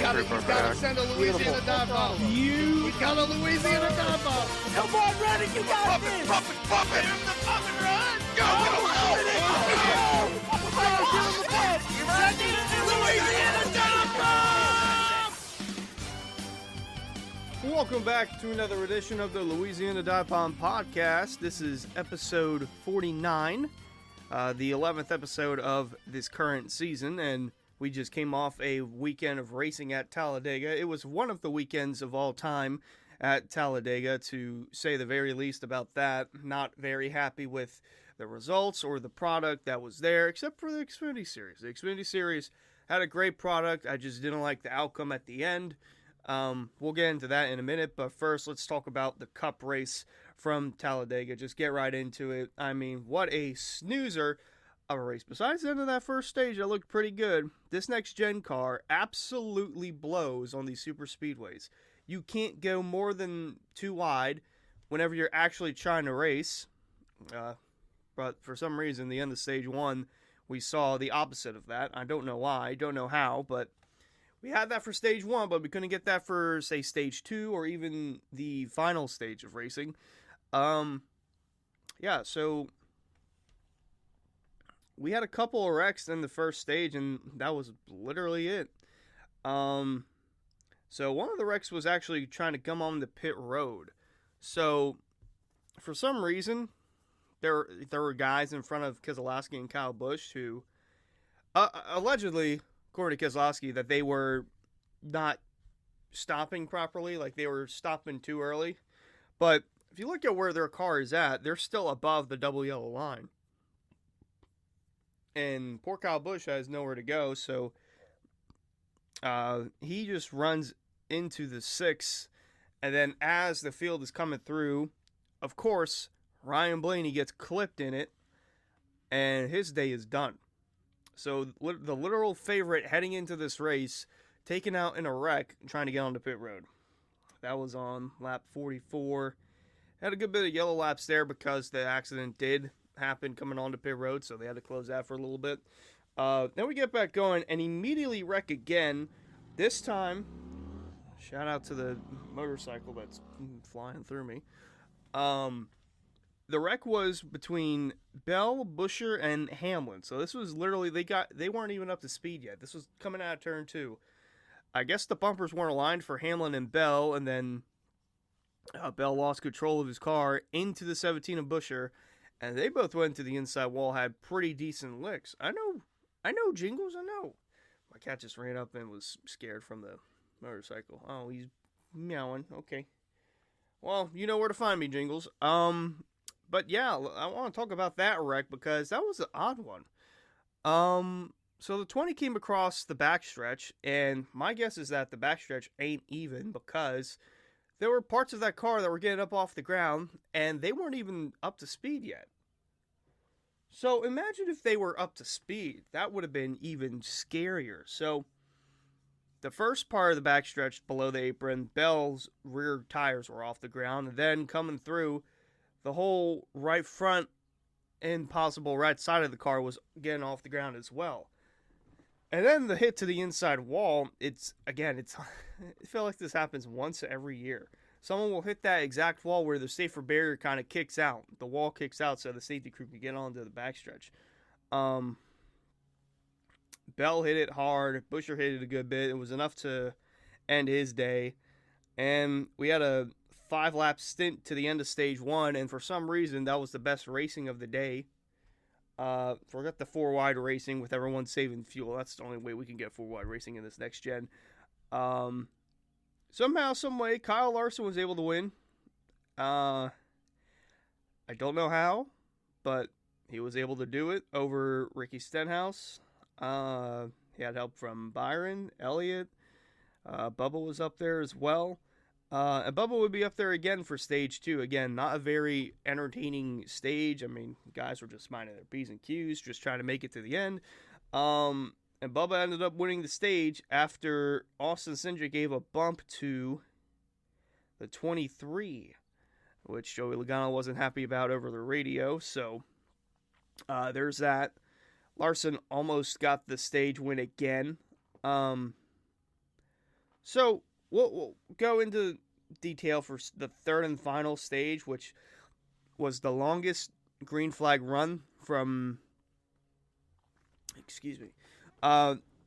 He's got to send a Louisiana Divebomb. He's got a Louisiana Divebomb. Come on, Reddick, you got this. Pump it. Here's the pump and run. Go. Louisiana Divebomb. Welcome back to another edition of the Louisiana Divebomb podcast. This is episode 49, the 11th episode of this current season, and we just came off a weekend of racing at Talladega. It was one of the weekends of all time at Talladega, to say the very least about that. Not very happy with the results or the product that was there, except for the Xfinity Series. The Xfinity Series had a great product. I just didn't like the outcome at the end. We'll get into that in a minute, but first let's talk about the Cup race from Talladega. Just get right into it. I mean, what a snoozer of a race. Besides the end of that first stage, it looked pretty good. This next-gen car absolutely blows on these super speedways. You can't go more than 2 wide whenever you're actually trying to race. But for some reason, the end of stage 1, we saw the opposite of that. I don't know why, I don't know how, but we had that for stage 1, but we couldn't get that for, say, stage 2 or even the final stage of racing. So we had a couple of wrecks in the first stage, and that was literally it. So one of the wrecks was actually trying to come on the pit road. So for some reason, there were guys in front of Keselowski and Kyle Busch who allegedly, according to Keselowski, that they were not stopping properly, like they were stopping too early. But if you look at where their car is at, they're still above the double yellow line. And poor Kyle Busch has nowhere to go, so he just runs into the 6, and then as the field is coming through, of course, Ryan Blaney gets clipped in it, and his day is done. So the literal favorite heading into this race, taken out in a wreck, trying to get onto pit road. That was on lap 44. Had a good bit of yellow laps there because the accident did happen coming onto pit road, so they had to close that for a little bit. Then we get back going and immediately wreck again. This time, shout out to the motorcycle that's flying through me. The wreck was between Bell, Buescher, and Hamlin. So this was literally, they weren't even up to speed yet. This was coming out of turn 2. I guess the bumpers weren't aligned for Hamlin and Bell, and then Bell lost control of his car into the 17 of Buescher, and they both went to the inside wall, had pretty decent licks. I know, Jingles, I know. My cat just ran up and was scared from the motorcycle. Oh, he's meowing. Okay. Well, you know where to find me, Jingles. But yeah, I want to talk about that wreck because that was an odd one. So the 20 came across the backstretch, and my guess is that the backstretch ain't even because there were parts of that car that were getting up off the ground, and they weren't even up to speed yet. So imagine if they were up to speed. That would have been even scarier. So the first part of the backstretch below the apron, Bell's rear tires were off the ground, and then coming through, the whole right front and possible right side of the car was getting off the ground as well. And then the hit to the inside wall, I feel like this happens once every year. Someone will hit that exact wall where the safer barrier kind of kicks out. The wall kicks out so the safety crew can get onto the backstretch. Bell hit it hard. Buescher hit it a good bit. It was enough to end his day. And we had a 5-lap stint to the end of stage 1, and for some reason, that was the best racing of the day. Forgot the 4-wide racing with everyone saving fuel. That's the only way we can get 4-wide racing in this next gen. Somehow, some way, Kyle Larson was able to win. I don't know how, but he was able to do it over Ricky Stenhouse. He had help from Byron, Elliott. Bubba was up there as well. And Bubba would be up there again for stage 2. Again, not a very entertaining stage. I mean, guys were just minding their P's and Q's, just trying to make it to the end. And Bubba ended up winning the stage after Austin Cindric gave a bump to the 23, which Joey Logano wasn't happy about over the radio. So there's that. Larson almost got the stage win again. So we'll go into detail for the third and final stage, which was the longest green flag run from,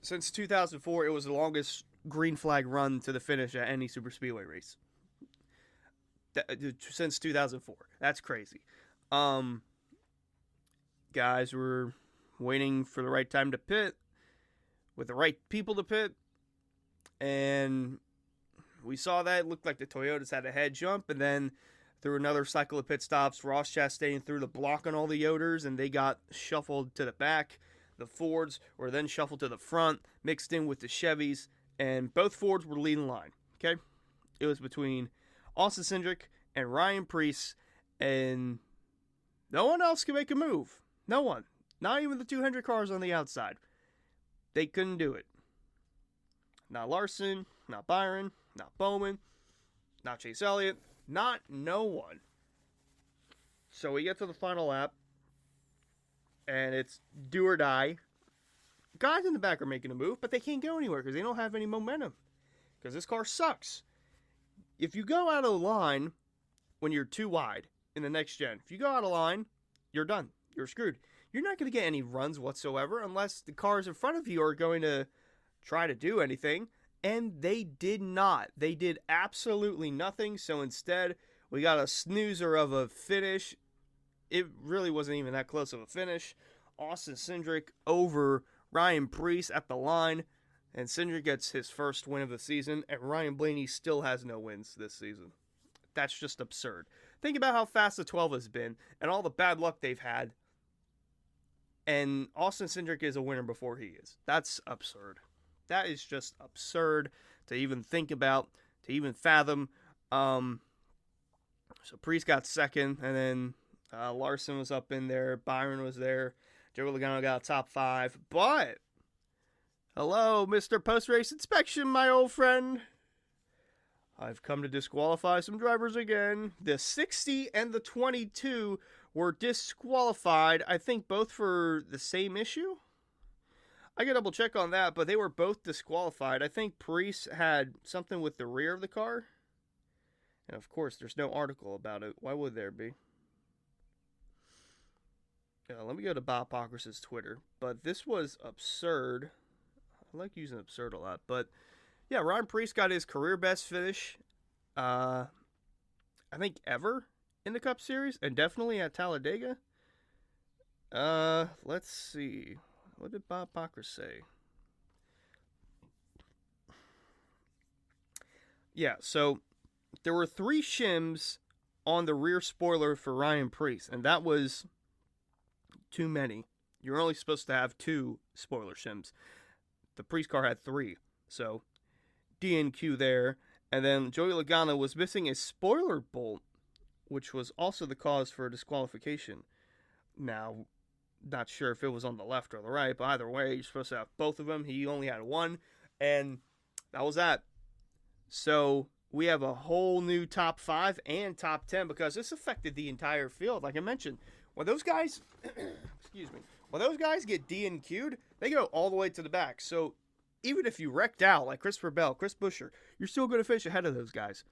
since 2004. It was the longest green flag run to the finish at any super speedway race since 2004. That's crazy. Guys were waiting for the right time to pit with the right people to pit, and we saw that. It looked like the Toyotas had a head jump, and then through another cycle of pit stops, Ross Chastain threw the block on all the Yoders, and they got shuffled to the back. The Fords were then shuffled to the front, mixed in with the Chevys, and both Fords were leading line. Okay, it was between Austin Cindric and Ryan Preece, and no one else could make a move. No one. Not even the 200 cars on the outside. They couldn't do it. Not Larson, not Byron, not Bowman, not Chase Elliott, not no one. So we get to the final lap, and it's do or die. Guys in the back are making a move, but they can't go anywhere because they don't have any momentum. Because this car sucks. If you go out of line when you're too wide in the next gen, if you go out of line, you're done. You're screwed. You're not going to get any runs whatsoever unless the cars in front of you are going to try to do anything. And they did not. They did absolutely nothing. So instead, we got a snoozer of a finish. It really wasn't even that close of a finish. Austin Cindric over Ryan Preece at the line. And Cindric gets his first win of the season. And Ryan Blaney still has no wins this season. That's just absurd. Think about how fast the 12 has been and all the bad luck they've had. And Austin Cindric is a winner before he is. That's absurd. That is just absurd to even think about, to even fathom. So Preece got second, and then Larson was up in there. Byron was there. Joey Logano got a top 5. But, hello, Mr. Post-Race Inspection, my old friend. I've come to disqualify some drivers again. The 60 and the 22 were disqualified, I think both for the same issue. I can double check on that, but they were both disqualified. I think Preece had something with the rear of the car. And of course, there's no article about it. Why would there be? Let me go to Bob Pockrass's Twitter. But this was absurd. I like using absurd a lot. But yeah, Ryan Preece got his career best finish, I think ever in the Cup Series, and definitely at Talladega. Let's see. What did Bob Pocker say? Yeah, so there were 3 shims on the rear spoiler for Ryan Preece, and that was too many. You're only supposed to have 2 spoiler shims. The Preece car had 3, so DNQ there. And then Joey Logano was missing a spoiler bolt, which was also the cause for disqualification. Now, not sure if it was on the left or the right, but either way, you're supposed to have both of them. He only had 1, and that was that. So we have a whole new top 5 and top 10 because this affected the entire field. Like I mentioned, when those guys, when those guys get DNQ'd, they go all the way to the back. So even if you wrecked out like Christopher Bell, Chris Buescher, you're still going to finish ahead of those guys.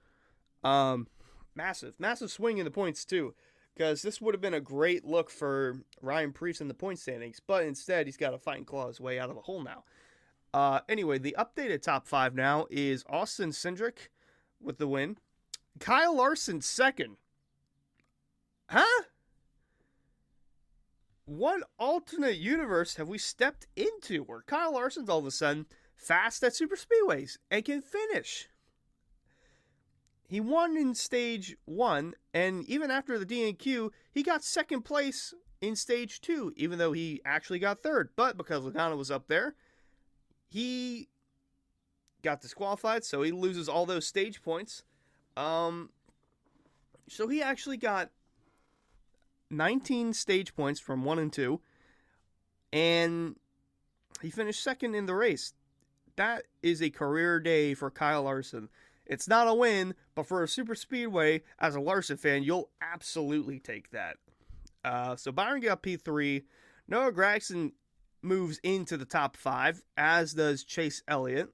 Massive swing in the points too, because this would have been a great look for Ryan Preece in the point standings, but instead he's got to fight and claw his way out of the hole now. Anyway, the updated top 5 now is Austin Cindric with the win. Kyle Larson second. Huh? What alternate universe have we stepped into where Kyle Larson's all of a sudden fast at super speedways and can finish? He won in stage 1, and even after the DNQ, he got second place in stage 2, even though he actually got third. But because Logano was up there, he got disqualified, so he loses all those stage points. So he actually got 19 stage points from 1 and 2, and he finished second in the race. That is a career day for Kyle Larson. It's not a win, but for a super speedway, as a Larson fan, you'll absolutely take that. So Byron got P3. Noah Gragson moves into the top 5, as does Chase Elliott.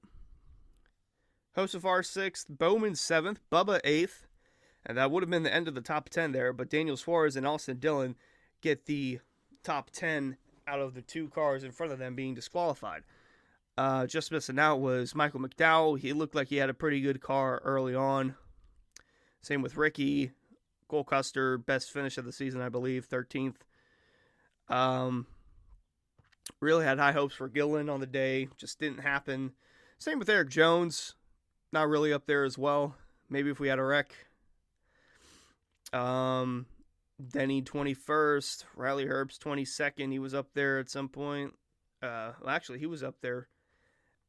Josefar 6th, Bowman 7th, Bubba 8th, and that would have been the end of the top 10 there, but Daniel Suarez and Austin Dillon get the top 10 out of the 2 cars in front of them being disqualified. Just missing out was Michael McDowell. He looked like he had a pretty good car early on. Same with Ricky. Cole Custer, best finish of the season, I believe, 13th. Really had high hopes for Gillen on the day. Just didn't happen. Same with Eric Jones. Not really up there as well. Maybe if we had a wreck. Denny 21st. Riley Herbst 22nd. He was up there at some point. Actually, he was up there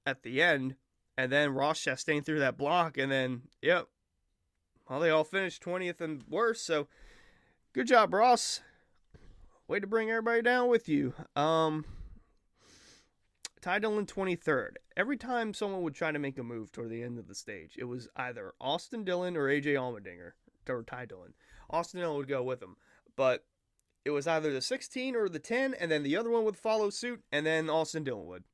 at the end. And then Ross Chastain threw that block. And then, yep. Well, they all finished 20th and worse. So, good job, Ross. Way to bring everybody down with you. Ty Dillon 23rd. Every time someone would try to make a move toward the end of the stage, it was either Austin Dillon or AJ Allmendinger, or Ty Dillon. Austin Dillon would go with him. But it was either the 16 or the 10, and then the other one would follow suit, and then Austin Dillon would.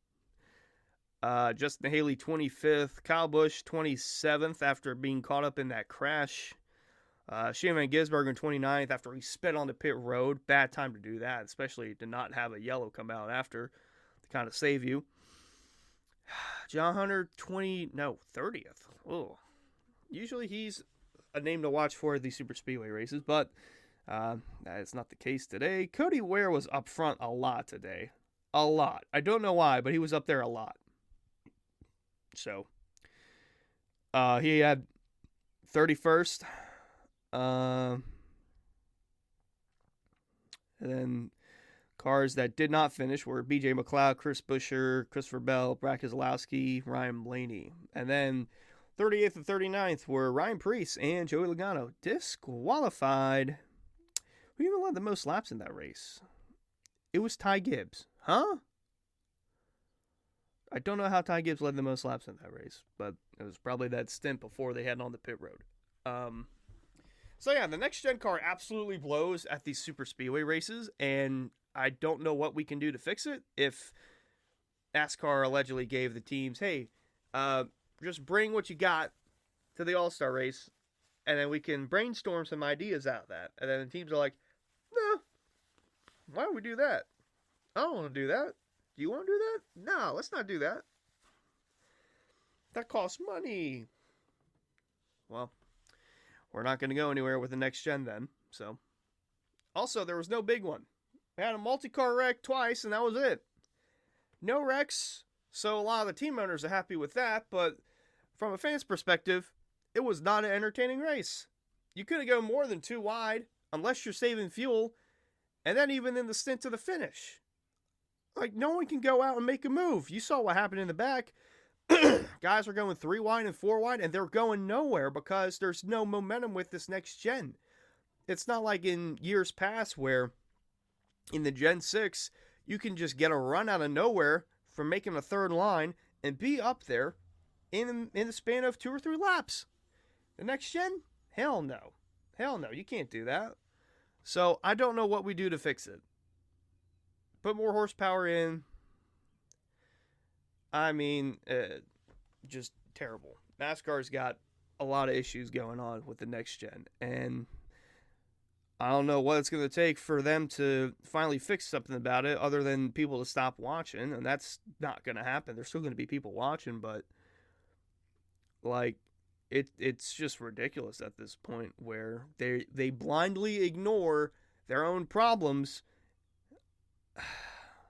Justin Haley 25th. Kyle Busch 27th after being caught up in that crash. Shane Van Gisbergen 29th after he sped onto pit road. Bad time to do that, especially to not have a yellow come out after to kind of save you. John Hunter 30th. Oh, usually he's a name to watch for these super speedway races, but that is not the case today. Cody Ware was up front a lot today. A lot. I don't know why, but he was up there a lot. So, he had 31st. And then cars that did not finish were BJ McLeod, Chris Buescher, Christopher Bell, Brad Keselowski, Ryan Blaney. And then 38th and 39th were Ryan Preece and Joey Logano. Disqualified. Who even led the most laps in that race? It was Ty Gibbs. Huh? I don't know how Ty Gibbs led the most laps in that race, but it was probably that stint before they had on the pit road. So yeah, the next gen car absolutely blows at these super speedway races, and I don't know what we can do to fix it. If NASCAR allegedly gave the teams, hey, just bring what you got to the All-Star race, and then we can brainstorm some ideas out of that. And then the teams are like, no, why would we do that? I don't want to do that. Do you want to do that? No, let's not do that. That costs money. Well, we're not going to go anywhere with the next gen then. So, also, there was no big one. We had a multi-car wreck twice, and that was it. No wrecks, so a lot of the team owners are happy with that, but from a fan's perspective, it was not an entertaining race. You couldn't go more than 2 wide, unless you're saving fuel, and then even in the stint to the finish. Like, no one can go out and make a move. You saw what happened in the back. Guys are going 3 wide and 4 wide, and they're going nowhere because there's no momentum with this next gen. It's not like in years past where in the Gen 6, you can just get a run out of nowhere from making a third line and be up there in the span of 2 or 3 laps. The next gen? Hell no. Hell no, you can't do that. So I don't know what we do to fix it. Put more horsepower in. I mean, just terrible. NASCAR's got a lot of issues going on with the next gen, and I don't know what it's going to take for them to finally fix something about it other than people to stop watching, and that's not going to happen. There's still going to be people watching, but like it's just ridiculous at this point where they blindly ignore their own problems.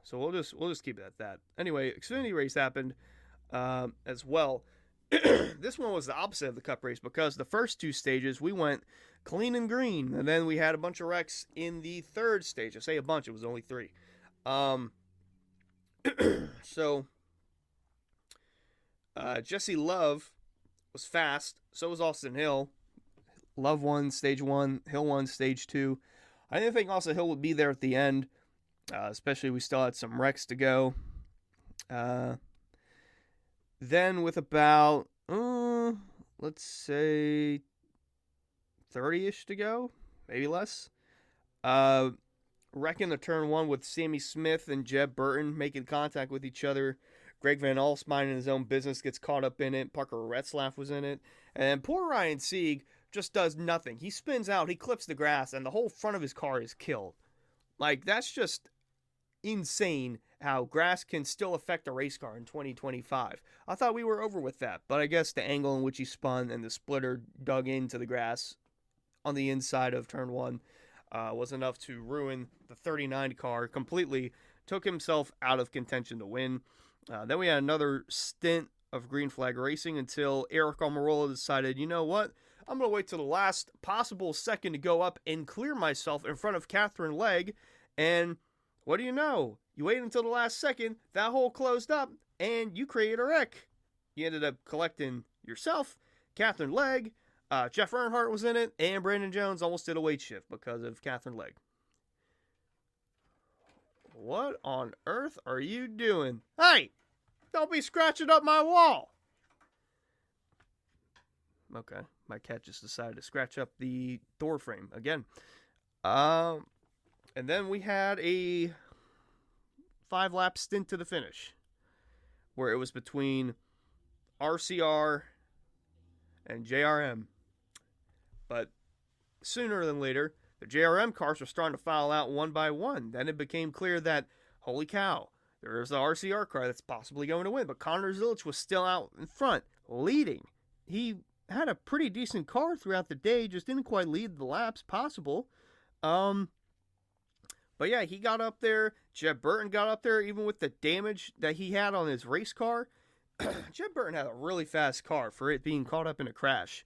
So we'll just keep it at that. Anyway, Xfinity Race happened as well. This one was the opposite of the Cup race because the first 2 stages we went clean and green, and then we had a bunch of wrecks in the third stage. I say a bunch; it was only 3. So Jesse Love was fast. So was Austin Hill. Love won stage 1. Hill won stage 2. I didn't think Austin Hill would be there at the end. Especially we still had some wrecks to go. Then with about, let's say 30-ish to go, maybe less. Wrecking the turn 1 with Sammy Smith and Jeb Burton making contact with each other. Greg Van Alst, minding his own business, gets caught up in it. Parker Retzlaff was in it. And poor Ryan Sieg just does nothing. He spins out, he clips the grass, and the whole front of his car is killed. Like, that's just insane how grass can still affect a race car in 2025. I thought we were over with that, but I guess the angle in which he spun and the splitter dug into the grass on the inside of turn 1 was enough to ruin the 39 car completely. Took himself out of contention to win. Then we had another stint of green flag racing until Eric Almirola decided, you know what? I'm going to wait till the last possible second to go up and clear myself in front of Catherine Legg. And what do you know? You wait until the last second, that hole closed up, and you create a wreck. You ended up collecting yourself, Catherine Legg, Jeff Earnhardt was in it, and Brandon Jones almost did a weight shift because of Catherine Legg. What on earth are you doing? Hey! Don't be scratching up my wall! Okay, my cat just decided to scratch up the door frame again. And then we had a 5-lap stint to the finish, where it was between RCR and JRM. But sooner than later, the JRM cars were starting to file out one by one. Then it became clear that, holy cow, there's the RCR car that's possibly going to win. But Connor Zilisch was still out in front, leading. He had a pretty decent car throughout the day, just didn't quite lead the laps possible. But yeah, he got up there. Jeb Burton got up there, even with the damage that he had on his race car. Jeb Burton had a really fast car for it being caught up in a crash.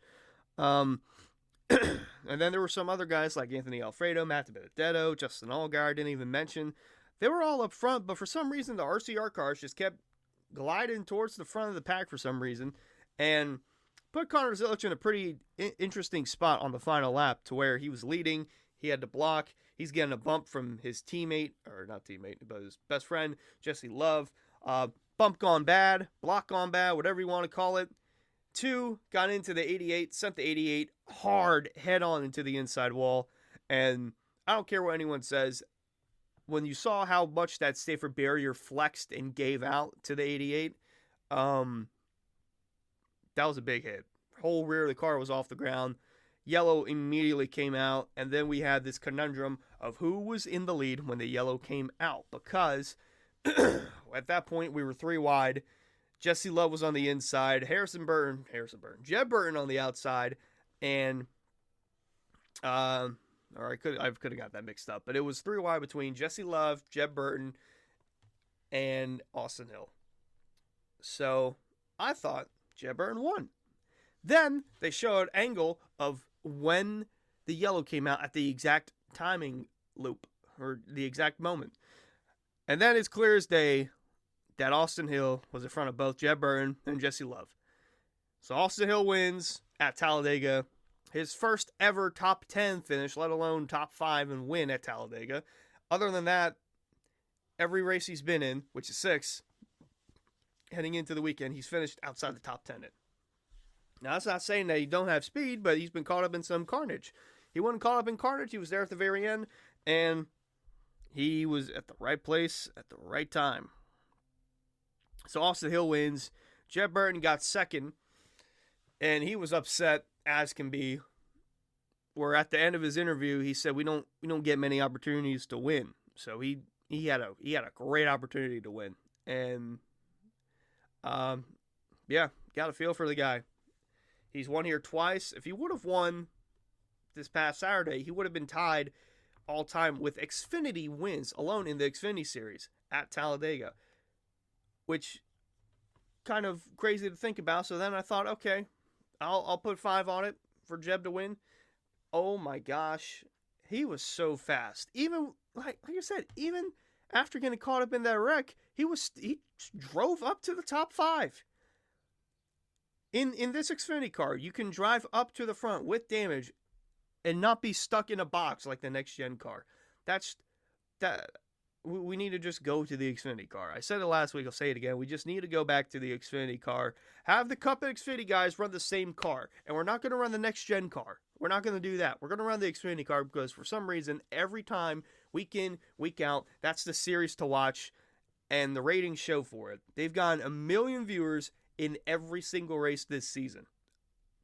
And then there were some other guys like Anthony Alfredo, Matt Benedetto, Justin Allgaier, I didn't even mention. They were all up front, but for some reason the RCR cars just kept gliding towards the front of the pack for some reason, and put Connor Zilisch in a pretty interesting spot on the final lap to where he was leading. He had to block. He's getting a bump from his teammate, or not teammate, but his best friend, Jesse Love. Bump gone bad, block gone bad, whatever you want to call it. 2 got into the 88, sent the 88 hard head on into the inside wall. And I don't care what anyone says, when you saw how much that safer barrier flexed and gave out to the 88, that was a big hit. Whole rear of the car was off the ground. Yellow immediately came out, and then we had this conundrum of who was in the lead when the yellow came out, because at that point we were 3 wide. Jesse Love was on the inside, Jeb Burton on the outside, and I could have got that mixed up, but it was 3 wide between Jesse Love, Jeb Burton, and Austin Hill. So I thought Jeb Burton won. Then they showed angle of when the yellow came out at the exact timing loop, or the exact moment. And then it's clear as day that Austin Hill was in front of both Jeb Burton and Jesse Love. So Austin Hill wins at Talladega. His first ever top 10 finish, let alone top 5 and win at Talladega. Other than that, every race he's been in, which is 6, heading into the weekend, he's finished outside the top 10 in. Now, that's not saying that he don't have speed, but he's been caught up in some carnage. He wasn't caught up in carnage. He was there at the very end, and he was at the right place at the right time. So Austin Hill wins. Jeb Burton got second, and he was upset as can be. Where at the end of his interview, he said, "We don't get many opportunities to win." So he had a great opportunity to win, and yeah, got a feel for the guy. He's won here twice. If he would have won this past Saturday, he would have been tied all time with Xfinity wins alone in the Xfinity Series at Talladega, which kind of crazy to think about. So then I thought, okay, I'll put 5 on it for Jeb to win. Oh my gosh, he was so fast. Even like I said, even after getting caught up in that wreck, he drove up to the top 5. In this Xfinity car, you can drive up to the front with damage and not be stuck in a box like the next gen car. We need to just go to the Xfinity car. I said it last week, I'll say it again. We just need to go back to the Xfinity car. Have the Cup and Xfinity guys run the same car. And we're not going to run the next gen car. We're not going to do that. We're going to run the Xfinity car because for some reason, every time, week in, week out, that's the series to watch. and the ratings show for it. They've gotten 1 million viewers in every single race this season.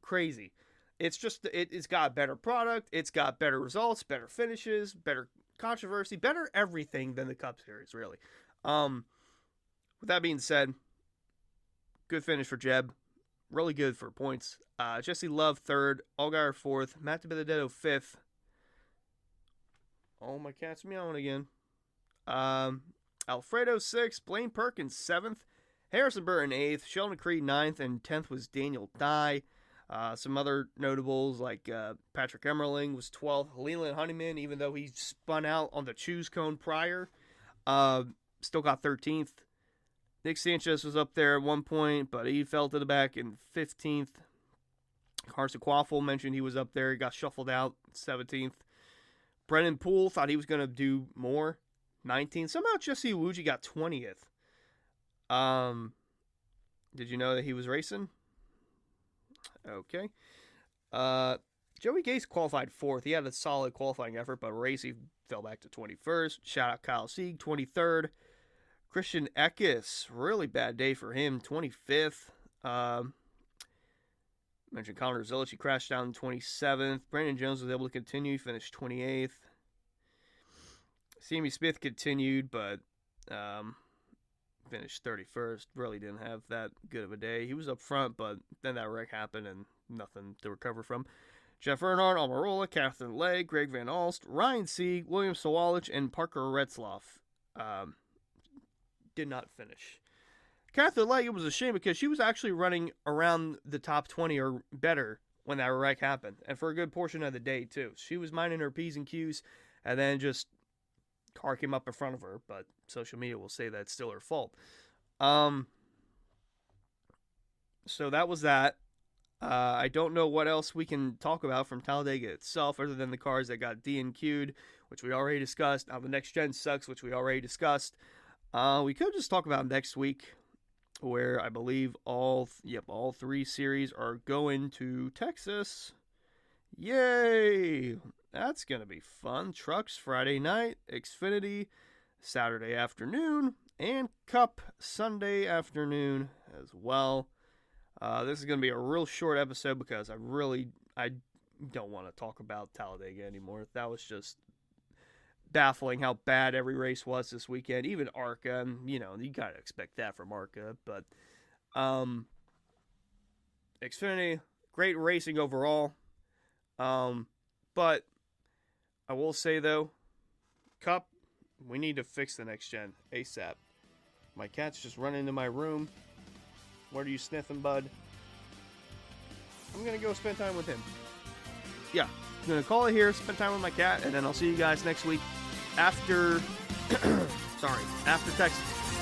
Crazy. It's just, it's got a better product, it's got better results, better finishes, better controversy, better everything than the Cup Series, really. With that being said, good finish for Jeb. Really good for points. Jesse Love, 3rd. Allgaier, 4th. Matt DiBenedetto, 5th. Oh, my cat's meowing again. Alfredo, 6th. Blaine Perkins, 7th. Harrison Burton, 8th. Sheldon Creed, 9th. And 10th was Daniel Dye. Some other notables like Patrick Emmerling was 12th. Leland Honeyman, even though he spun out on the choose cone prior, still got 13th. Nick Sanchez was up there at one point, but he fell to the back in 15th. Carson Quaffle mentioned he was up there. He got shuffled out, 17th. Brennan Poole thought he was going to do more, 19th. Somehow Jesse Iwuji got 20th. Did you know that he was racing? Okay. Joey Gase qualified 4th. He had a solid qualifying effort, but race he fell back to 21st. Shout out Kyle Sieg, 23rd. Christian Eckes, really bad day for him, 25th. Mentioned Connor Zilisch, he crashed down 27th. Brandon Jones was able to continue, finished 28th. Sammy Smith continued, but finished 31st. Really didn't have that good of a day. He was up front, but then that wreck happened and nothing to recover from. Jeff Earnhardt, Almirola, Catherine Legg, Greg Van Alst, Ryan Sieg, William Sawalich, and Parker Retzloff did not finish. Catherine Legg, it was a shame because she was actually running around the top 20 or better when that wreck happened, and for a good portion of the day, too. She was minding her P's and Q's, and then just car came up in front of her, but social media will say that's still her fault. So that was that. I don't know what else we can talk about from Talladega itself other than the cars that got DNQ'd, which we already discussed. Now, the next gen sucks, which we already discussed. We could just talk about next week, where I believe all 3 series are going to Texas. Yay! That's going to be fun. Trucks Friday night, Xfinity Saturday afternoon, and Cup Sunday afternoon as well. This is going to be a real short episode because I don't want to talk about Talladega anymore. That was just baffling how bad every race was this weekend. Even ARCA, and you got to expect that from ARCA. But Xfinity, great racing overall. But I will say, though, Cup, we need to fix the next gen ASAP. My cat's just running into my room. What are you sniffing, bud? I'm going to go spend time with him. Yeah, I'm going to call it here, spend time with my cat, and then I'll see you guys next week after, after Texas.